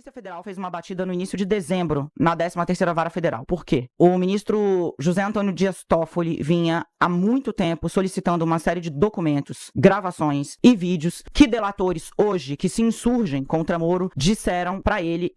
Polícia Federal fez uma batida no início de dezembro, na 13ª Vara Federal. Por quê? O ministro José Antônio Dias Toffoli vinha há muito tempo solicitando uma série de documentos, gravações e vídeos que delatores hoje, que se insurgem contra Moro, disseram para ele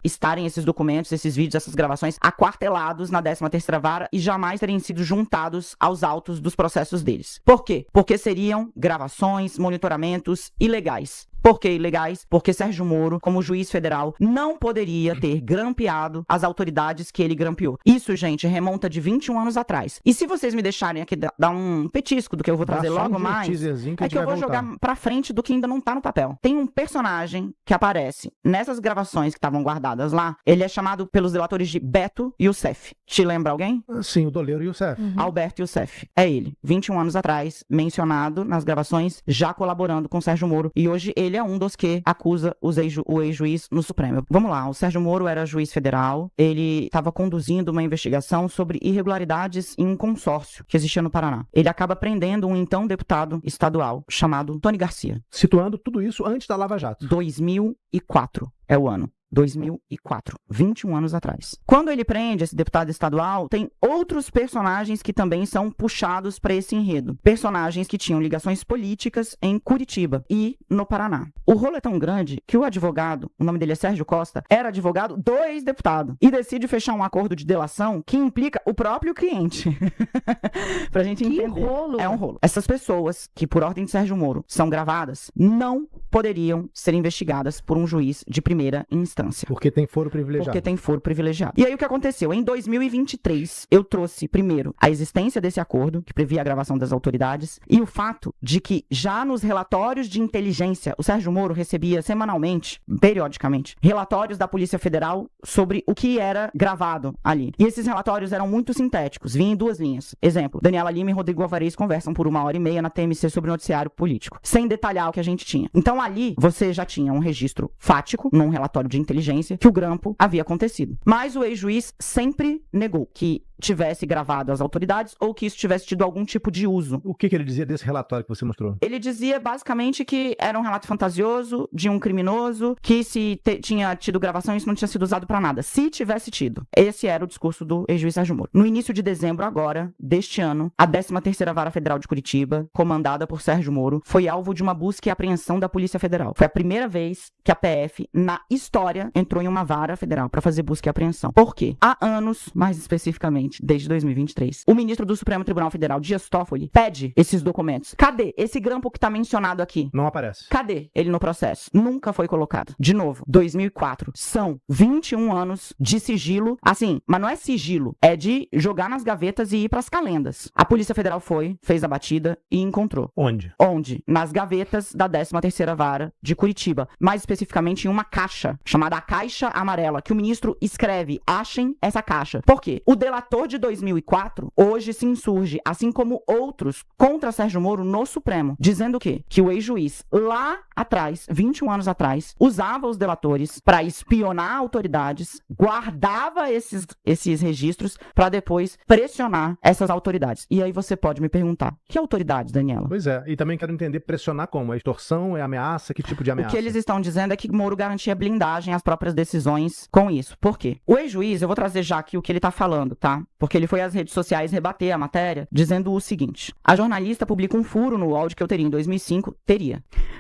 estarem esses documentos, esses vídeos, essas gravações aquartelados na 13ª Vara e jamais terem sido juntados aos autos dos processos deles. Por quê? Porque seriam gravações, monitoramentos ilegais. Por que ilegais? Porque Sérgio Moro, como juiz federal, não poderia ter grampeado as autoridades que ele grampeou. Isso, gente, remonta de 21 anos atrás. E se vocês me deixarem aqui dar um petisco do que eu vou trazer logo mais, é que eu vou jogar pra frente do que ainda não tá no papel. Tem um personagem que aparece nessas gravações que estavam guardadas lá. Ele é chamado pelos delatores de Beto Youssef. Te lembra alguém? Sim, o doleiro Youssef. Alberto Youssef. É ele. 21 anos atrás, mencionado nas gravações, já colaborando com Sérgio Moro. E hoje ele é um dos que acusa o ex-juiz no Supremo. Vamos lá, o Sérgio Moro era juiz federal, ele estava conduzindo uma investigação sobre irregularidades em um consórcio que existia no Paraná. Ele acaba prendendo um então deputado estadual chamado Tony Garcia. Situando tudo isso antes da Lava Jato. 2004 é o ano. 2004, 21 anos atrás. Quando ele prende esse deputado estadual, tem outros personagens que também são puxados para esse enredo. Personagens que tinham ligações políticas em Curitiba e no Paraná. O rolo é tão grande que o advogado, o nome dele é Sérgio Costa, era advogado do ex-deputado e decide fechar um acordo de delação que implica o próprio cliente. Pra gente entender. Que rolo! É um rolo. Essas pessoas, que por ordem de Sérgio Moro são gravadas, não poderiam ser investigadas por um juiz de primeira instância. Porque tem foro privilegiado. Porque tem foro privilegiado. E aí o que aconteceu? Em 2023, eu trouxe primeiro a existência desse acordo, que previa a gravação das autoridades, e o fato de que já nos relatórios de inteligência, o Sérgio Moro recebia semanalmente, periodicamente, relatórios da Polícia Federal sobre o que era gravado ali. E esses relatórios eram muito sintéticos, vinham em 2 linhas. Exemplo, Daniela Lima e Rodrigo Alvarez conversam por 1h30 na TMC sobre o noticiário político, sem detalhar o que a gente tinha. Então ali, você já tinha um registro fático, num relatório de inteligência, que o grampo havia acontecido. Mas o ex-juiz sempre negou que tivesse gravado as autoridades ou que isso tivesse tido algum tipo de uso. O que ele dizia desse relatório que você mostrou? Ele dizia basicamente que era um relato fantasioso de um criminoso, que se tinha tido gravação, isso não tinha sido usado pra nada. Se tivesse tido. Esse era o discurso do ex-juiz Sérgio Moro. No início de dezembro agora, deste ano, a 13ª Vara Federal de Curitiba, comandada por Sérgio Moro, foi alvo de uma busca e apreensão da Polícia Federal. Foi a primeira vez que a PF, na história, entrou em uma vara federal pra fazer busca e apreensão. Por quê? Há anos, mais especificamente, desde 2023. O ministro do Supremo Tribunal Federal, Dias Toffoli, pede esses documentos. Cadê? Esse grampo que tá mencionado aqui. Não aparece. Cadê ele no processo? Nunca foi colocado. De novo, 2004. São 21 anos de sigilo. Assim, mas não é sigilo. É de jogar nas gavetas e ir pras calendas. A Polícia Federal foi, fez a batida e encontrou. Onde? Onde? Nas gavetas da 13ª Vara de Curitiba. Mais especificamente em uma caixa, chamada a Caixa Amarela, que o ministro escreve, achem essa caixa. Por quê? O delator de 2004, hoje se insurge, assim como outros, contra Sérgio Moro no Supremo, dizendo o quê? Que o ex-juiz, lá atrás, 21 anos atrás, usava os delatores para espionar autoridades, guardava esses registros para depois pressionar essas autoridades. E aí você pode me perguntar, que autoridades, Daniela? Pois é, e também quero entender pressionar como? É extorsão, é ameaça, que tipo de ameaça? O que eles estão dizendo é que Moro garantia blindagem às próprias decisões com isso. Por quê? O ex-juiz, eu vou trazer já aqui o que ele tá falando, tá? Porque ele foi às redes sociais rebater a matéria, dizendo o seguinte: a jornalista publica um furo no UOL de que eu teria em 2005,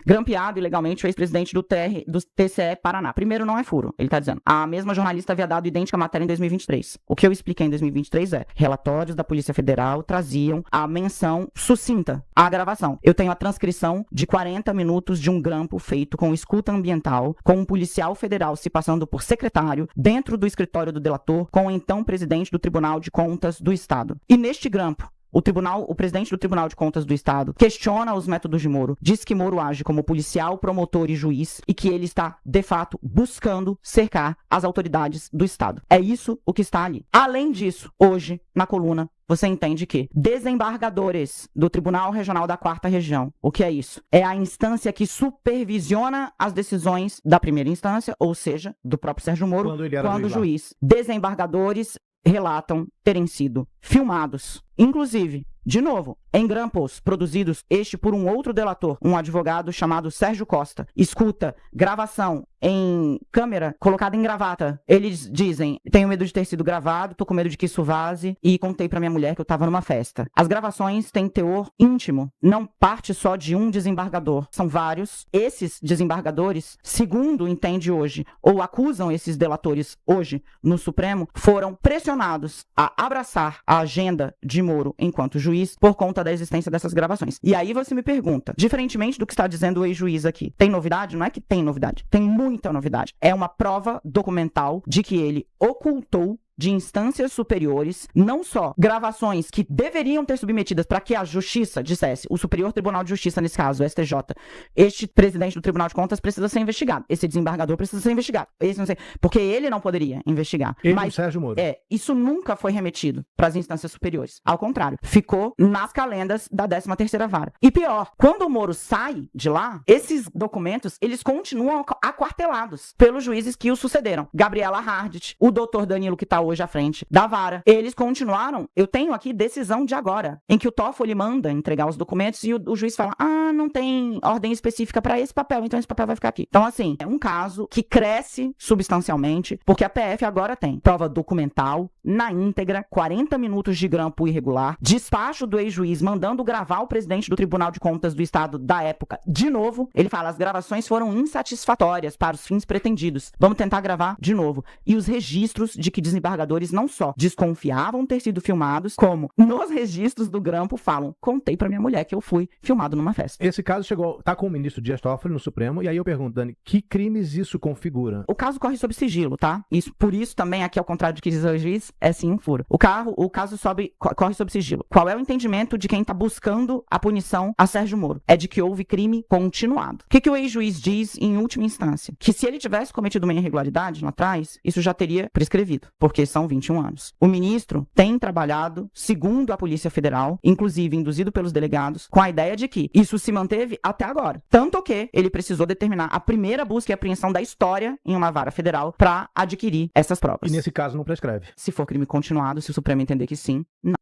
grampeado ilegalmente o ex-presidente do TCE Paraná. Primeiro, não é furo, ele tá dizendo. A mesma jornalista havia dado idêntica matéria em 2023. O que eu expliquei em 2023 é, relatórios da Polícia Federal traziam a menção sucinta à gravação. Eu tenho a transcrição de 40 minutos de um grampo feito com escuta ambiental, com um policial federal se passando por secretário, dentro do escritório do delator, com o então presidente do Tribunal de Contas do Estado. E neste grampo, o presidente do Tribunal de Contas do Estado questiona os métodos de Moro, diz que Moro age como policial, promotor e juiz e que ele está, de fato, buscando cercar as autoridades do Estado. É isso o que está ali. Além disso, hoje, na coluna, você entende que desembargadores do Tribunal Regional da 4ª Região, o que é isso? É a instância que supervisiona as decisões da primeira instância, ou seja, do próprio Sérgio Moro, quando juiz. Desembargadores relatam terem sido filmados. Inclusive, De novo, em grampos produzidos este por um outro delator, um advogado chamado Sérgio Costa, escuta gravação em câmera colocada em gravata. Eles dizem: tenho medo de ter sido gravado, tô com medo de que isso vaze, e contei pra minha mulher que eu tava numa festa. As gravações têm teor íntimo, não parte só de um desembargador, são vários. Esses desembargadores, segundo entende hoje, ou acusam esses delatores hoje no Supremo, foram pressionados a abraçar a agenda de Moro enquanto juiz por conta da existência dessas gravações. E aí você me pergunta, diferentemente do que está dizendo o ex-juiz aqui, tem novidade? Não é que tem novidade, tem muita novidade. É uma prova documental de que ele ocultou de instâncias superiores, não só gravações que deveriam ter submetidas para que a justiça dissesse, o Superior Tribunal de Justiça, nesse caso, o STJ, este presidente do Tribunal de Contas precisa ser investigado, esse desembargador precisa ser investigado, esse não sei, porque ele não poderia investigar. Ele, mas, o Sérgio Moro. Isso nunca foi remetido para as instâncias superiores. Ao contrário, ficou nas calendas da 13ª Vara. E pior, quando o Moro sai de lá, esses documentos, eles continuam aquartelados pelos juízes que o sucederam. Gabriela Hardt, o doutor Danilo, que está hoje à frente da vara. Eles continuaram, eu tenho aqui decisão de agora, em que o Toffoli manda entregar os documentos e o juiz fala: não tem ordem específica para esse papel, então esse papel vai ficar aqui. Então, assim, é um caso que cresce substancialmente, porque a PF agora tem prova documental, na íntegra, 40 minutos de grampo irregular, despacho do ex-juiz mandando gravar o presidente do Tribunal de Contas do Estado da época. De novo, ele fala: as gravações foram insatisfatórias para os fins pretendidos. Vamos tentar gravar de novo. E os registros de que desembargadores não só desconfiavam ter sido filmados, como nos registros do grampo falam: contei pra minha mulher que eu fui filmado numa festa. Esse caso tá com o ministro Dias Toffoli no Supremo, e aí eu pergunto, Dani, que crimes isso configura? O caso corre sob sigilo, tá? Por isso também, aqui ao contrário do que diz o juiz, é sim um furo. O caso corre sob sigilo. Qual é o entendimento de quem tá buscando a punição a Sérgio Moro? É de que houve crime continuado. O que o ex-juiz diz em última instância? Que se ele tivesse cometido uma irregularidade lá atrás, isso já teria prescrevido, porque são 21 anos. O ministro tem trabalhado, segundo a Polícia Federal, inclusive induzido pelos delegados, com a ideia de que isso se manteve até agora. Tanto que ele precisou determinar a primeira busca e apreensão da história em uma vara federal para adquirir essas provas. E nesse caso não prescreve? Se for crime continuado, se o Supremo entender que sim, não.